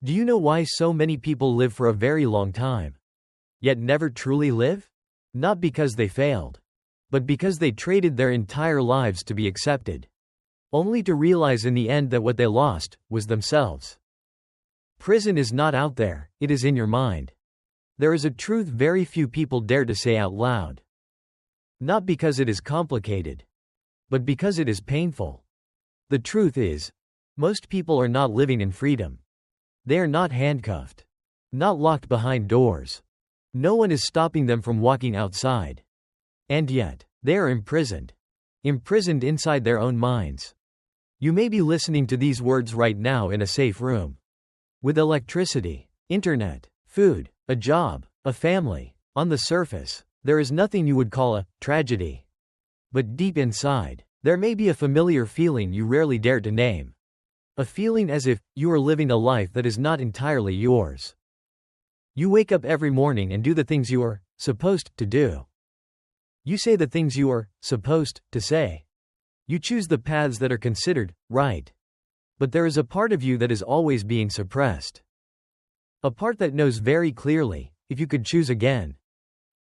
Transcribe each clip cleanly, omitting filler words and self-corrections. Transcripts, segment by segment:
Do you know why so many people live for a very long time, yet never truly live? Not because they failed, but because they traded their entire lives to be accepted, only to realize in the end that what they lost was themselves. Prison is not out there, it is in your mind. There is a truth very few people dare to say out loud. Not because it is complicated, but because it is painful. The truth is, most people are not living in freedom. They are not handcuffed, not locked behind doors. No one is stopping them from walking outside. And yet, they are imprisoned. Imprisoned inside their own minds. You may be listening to these words right now in a safe room. With electricity, internet, food, a job, a family. On the surface, there is nothing you would call a tragedy. But deep inside, there may be a familiar feeling you rarely dare to name. A feeling as if you are living a life that is not entirely yours. You wake up every morning and do the things you are supposed to do. You say the things you are supposed to say. You choose the paths that are considered right. But there is a part of you that is always being suppressed. A part that knows very clearly, if you could choose again,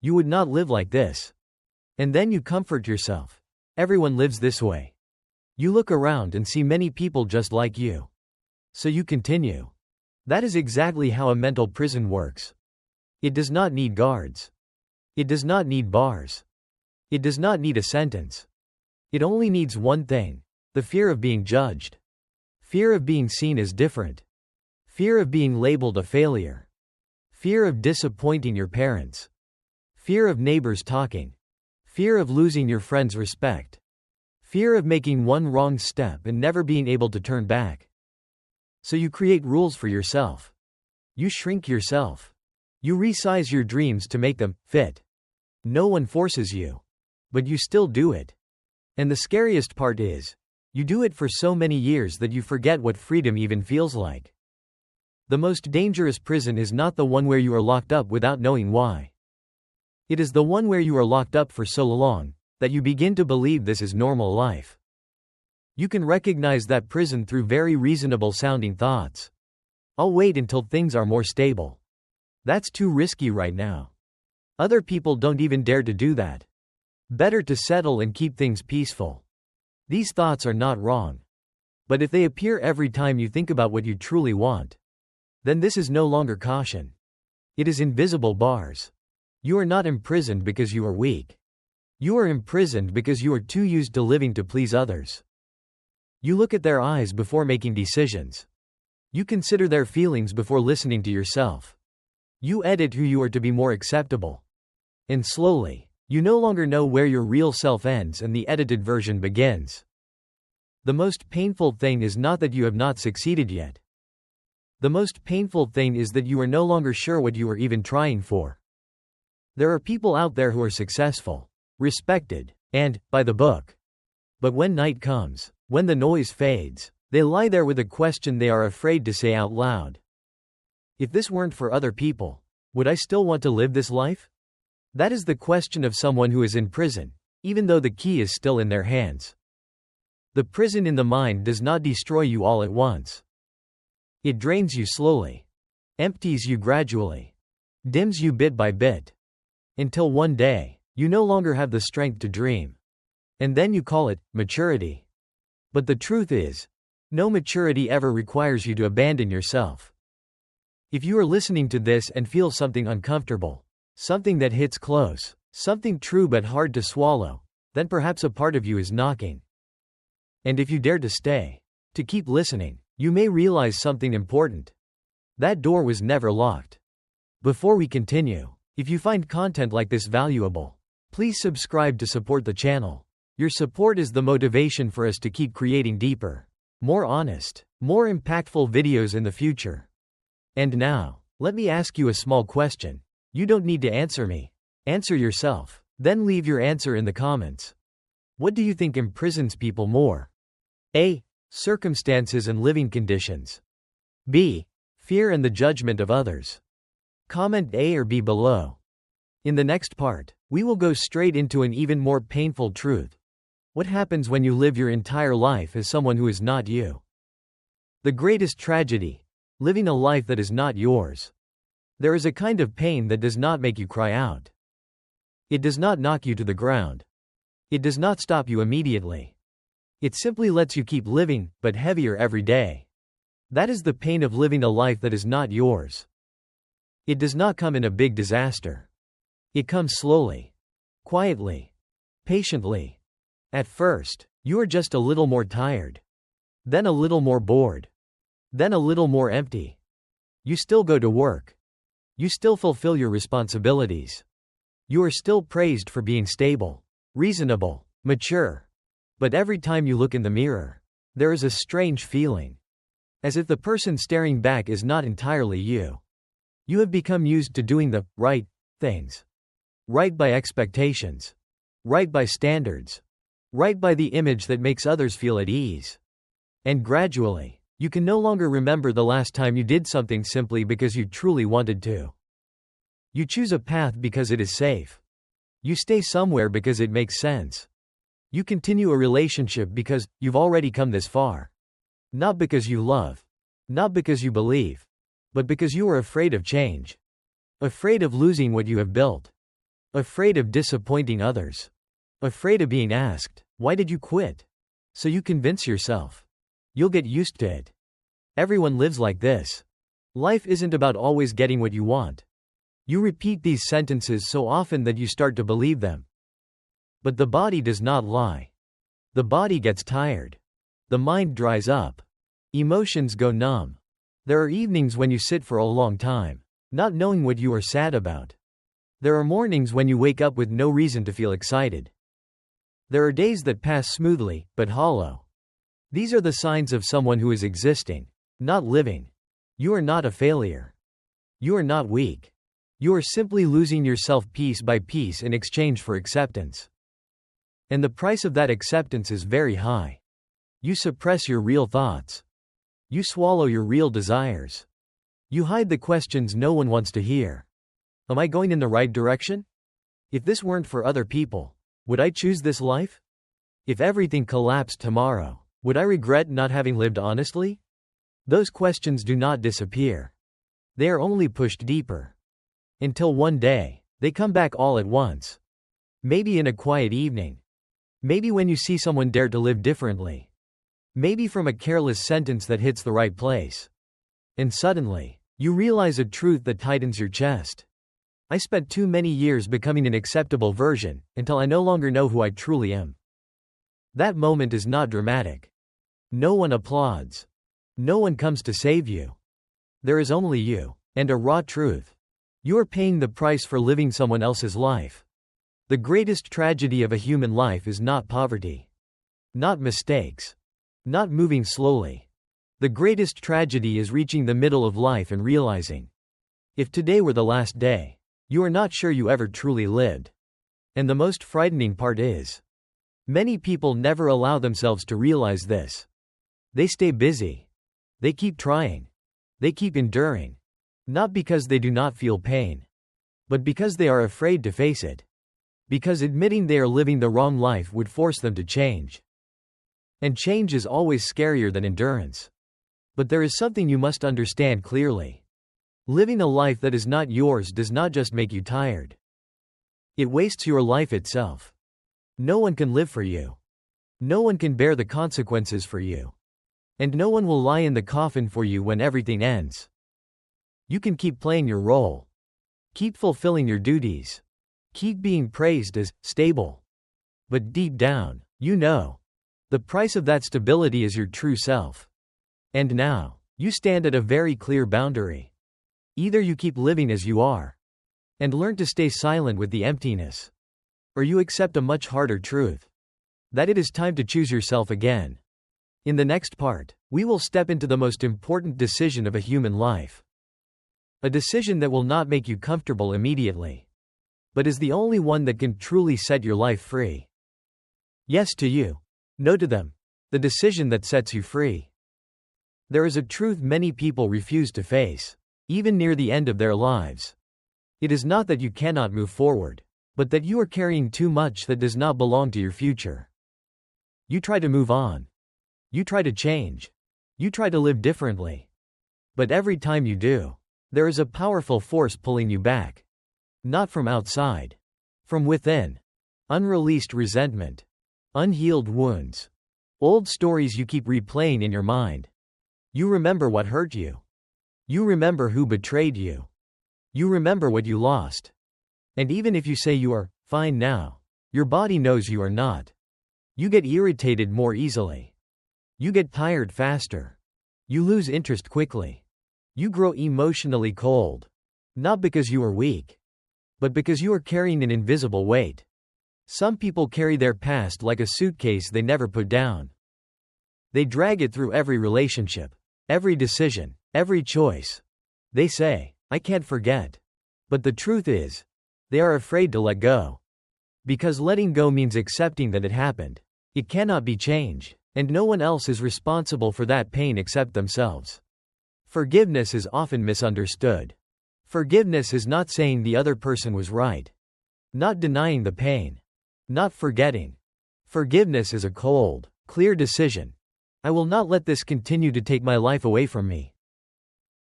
you would not live like this. And then you comfort yourself. Everyone lives this way. You look around and see many people just like you. So you continue. That is exactly how a mental prison works. It does not need guards. It does not need bars. It does not need a sentence. It only needs one thing: the fear of being judged. Fear of being seen as different. Fear of being labeled a failure. Fear of disappointing your parents. Fear of neighbors talking. Fear of losing your friends' respect. Fear of making one wrong step and never being able to turn back. So you create rules for yourself. You shrink yourself. You resize your dreams to make them fit. No one forces you. But you still do it. And the scariest part is, you do it for so many years that you forget what freedom even feels like. The most dangerous prison is not the one where you are locked up without knowing why. It is the one where you are locked up for so long that you begin to believe this is normal life. You can recognize that prison through very reasonable sounding thoughts. I'll wait until things are more stable. That's too risky right now. Other people don't even dare to do that. Better to settle and keep things peaceful. These thoughts are not wrong. But if they appear every time you think about what you truly want, then this is no longer caution. It is invisible bars. You are not imprisoned because you are weak. You are imprisoned because you are too used to living to please others. You look at their eyes before making decisions. You consider their feelings before listening to yourself. You edit who you are to be more acceptable. And slowly, you no longer know where your real self ends and the edited version begins. The most painful thing is not that you have not succeeded yet. The most painful thing is that you are no longer sure what you are even trying for. There are people out there who are successful, respected, and by the book. But when night comes, when the noise fades, they lie there with a question they are afraid to say out loud. If this weren't for other people, would I still want to live this life? That is the question of someone who is in prison, even though the key is still in their hands. The prison in the mind does not destroy you all at once. It drains you slowly, empties you gradually, dims you bit by bit, until one day, you no longer have the strength to dream. And then you call it maturity. But the truth is, no maturity ever requires you to abandon yourself. If you are listening to this and feel something uncomfortable, something that hits close, something true but hard to swallow, then perhaps a part of you is knocking. And if you dare to stay, to keep listening, you may realize something important. That door was never locked. Before we continue, if you find content like this valuable, please subscribe to support the channel. Your support is the motivation for us to keep creating deeper, more honest, more impactful videos in the future. And now, let me ask you a small question. You don't need to answer me. Answer yourself. Then leave your answer in the comments. What do you think imprisons people more? A. Circumstances and living conditions. B. Fear and the judgment of others. Comment A or B below. In the next part, we will go straight into an even more painful truth. What happens when you live your entire life as someone who is not you? The greatest tragedy living a life that is not yours. There is a kind of pain that does not make you cry out. It does not knock you to the ground. It does not stop you immediately. It simply lets you keep living, but heavier every day. That is the pain of living a life that is not yours. It does not come in a big disaster. It comes slowly, quietly, patiently. At first, you are just a little more tired. Then a little more bored. Then a little more empty. You still go to work. You still fulfill your responsibilities. You are still praised for being stable, reasonable, mature. But every time you look in the mirror, there is a strange feeling. As if the person staring back is not entirely you. You have become used to doing the right things. Right by expectations. Right by standards. Right by the image that makes others feel at ease. And gradually, you can no longer remember the last time you did something simply because you truly wanted to. You choose a path because it is safe. You stay somewhere because it makes sense. You continue a relationship because you've already come this far. Not because you love. Not because you believe. But because you are afraid of change. Afraid of losing what you have built. Afraid of disappointing others. Afraid of being asked, "Why did you quit?" So you convince yourself. You'll get used to it. Everyone lives like this. Life isn't about always getting what you want. You repeat these sentences so often that you start to believe them. But the body does not lie. The body gets tired. The mind dries up. Emotions go numb. There are evenings when you sit for a long time, not knowing what you are sad about. There are mornings when you wake up with no reason to feel excited. There are days that pass smoothly, but hollow. These are the signs of someone who is existing, not living. You are not a failure. You are not weak. You are simply losing yourself piece by piece in exchange for acceptance. And the price of that acceptance is very high. You suppress your real thoughts. You swallow your real desires. You hide the questions no one wants to hear. Am I going in the right direction? If this weren't for other people, would I choose this life? If everything collapsed tomorrow, would I regret not having lived honestly? Those questions do not disappear. They are only pushed deeper. Until one day, they come back all at once. Maybe in a quiet evening. Maybe when you see someone dare to live differently. Maybe from a careless sentence that hits the right place. And suddenly, you realize a truth that tightens your chest. I spent too many years becoming an acceptable version, until I no longer know who I truly am. That moment is not dramatic. No one applauds. No one comes to save you. There is only you, and a raw truth. You are paying the price for living someone else's life. The greatest tragedy of a human life is not poverty. Not mistakes. Not moving slowly. The greatest tragedy is reaching the middle of life and realizing, if today were the last day, you are not sure you ever truly lived. And the most frightening part is, many people never allow themselves to realize this. They stay busy. They keep trying. They keep enduring. Not because they do not feel pain, but because they are afraid to face it. Because admitting they are living the wrong life would force them to change. And change is always scarier than endurance. But there is something you must understand clearly. Living a life that is not yours does not just make you tired. It wastes your life itself. No one can live for you. No one can bear the consequences for you. And no one will lie in the coffin for you when everything ends. You can keep playing your role. Keep fulfilling your duties. Keep being praised as stable. But deep down, you know, the price of that stability is your true self. And now, you stand at a very clear boundary. Either you keep living as you are, and learn to stay silent with the emptiness, or you accept a much harder truth, that it is time to choose yourself again. In the next part, we will step into the most important decision of a human life. A decision that will not make you comfortable immediately, but is the only one that can truly set your life free. Yes to you. No to them. The decision that sets you free. There is a truth many people refuse to face, even near the end of their lives. It is not that you cannot move forward, but that you are carrying too much that does not belong to your future. You try to move on. You try to change. You try to live differently. But every time you do, there is a powerful force pulling you back. Not from outside. From within. Unreleased resentment. Unhealed wounds. Old stories you keep replaying in your mind. You remember what hurt you. You remember who betrayed you. You remember what you lost. And even if you say you are fine now, your body knows you are not. You get irritated more easily. You get tired faster. You lose interest quickly. You grow emotionally cold. Not because you are weak, but because you are carrying an invisible weight. Some people carry their past like a suitcase they never put down. They drag it through every relationship, every decision, every choice. They say, "I can't forget." But the truth is, they are afraid to let go. Because letting go means accepting that it happened. It cannot be changed, and no one else is responsible for that pain except themselves. Forgiveness is often misunderstood. Forgiveness is not saying the other person was right. Not denying the pain. Not forgetting. Forgiveness is a cold, clear decision. I will not let this continue to take my life away from me.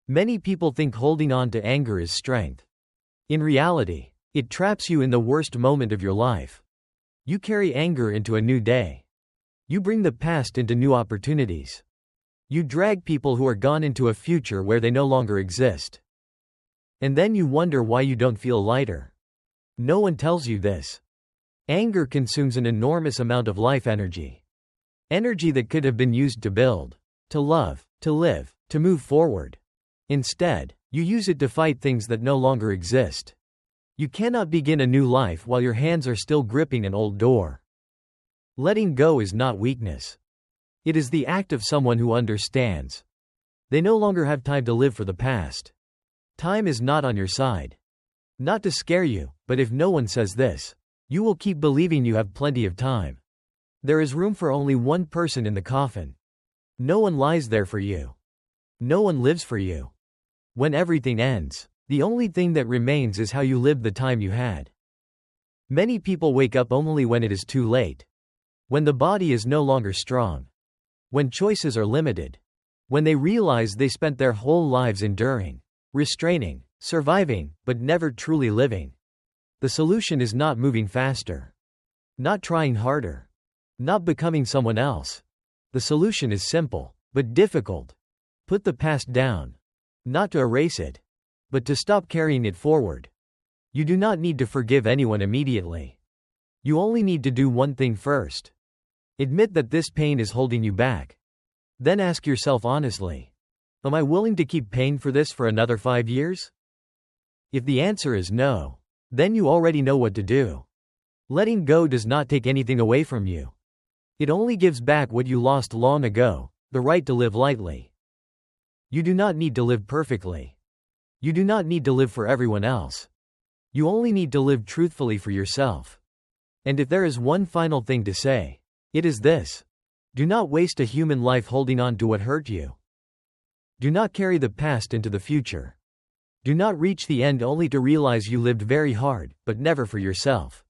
Many people think holding on to anger is strength. In reality, it traps you in the worst moment of your life. You carry anger into a new day. You bring the past into new opportunities. You drag people who are gone into a future where they no longer exist. And then you wonder why you don't feel lighter. No one tells you this. Anger consumes an enormous amount of life energy. Energy that could have been used to build, to love, to live, to move forward. Instead, you use it to fight things that no longer exist. You cannot begin a new life while your hands are still gripping an old door. Letting go is not weakness. It is the act of someone who understands. They no longer have time to live for the past. Time is not on your side. Not to scare you, but if no one says this, you will keep believing you have plenty of time. There is room for only one person in the coffin. No one lies there for you. No one lives for you. When everything ends, the only thing that remains is how you lived the time you had. Many people wake up only when it is too late. When the body is no longer strong. When choices are limited. When they realize they spent their whole lives enduring, restraining, surviving, but never truly living. The solution is not moving faster. Not trying harder. Not becoming someone else. The solution is simple, but difficult. Put the past down. Not to erase it, but to stop carrying it forward. You do not need to forgive anyone immediately. You only need to do one thing first. Admit that this pain is holding you back. Then ask yourself honestly, am I willing to keep paying for this for another 5 years? If the answer is no, then you already know what to do. Letting go does not take anything away from you. It only gives back what you lost long ago, the right to live lightly. You do not need to live perfectly. You do not need to live for everyone else. You only need to live truthfully for yourself. And if there is one final thing to say, it is this. Do not waste a human life holding on to what hurt you. Do not carry the past into the future. Do not reach the end only to realize you lived very hard, but never for yourself.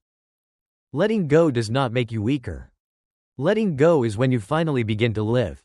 Letting go does not make you weaker. Letting go is when you finally begin to live.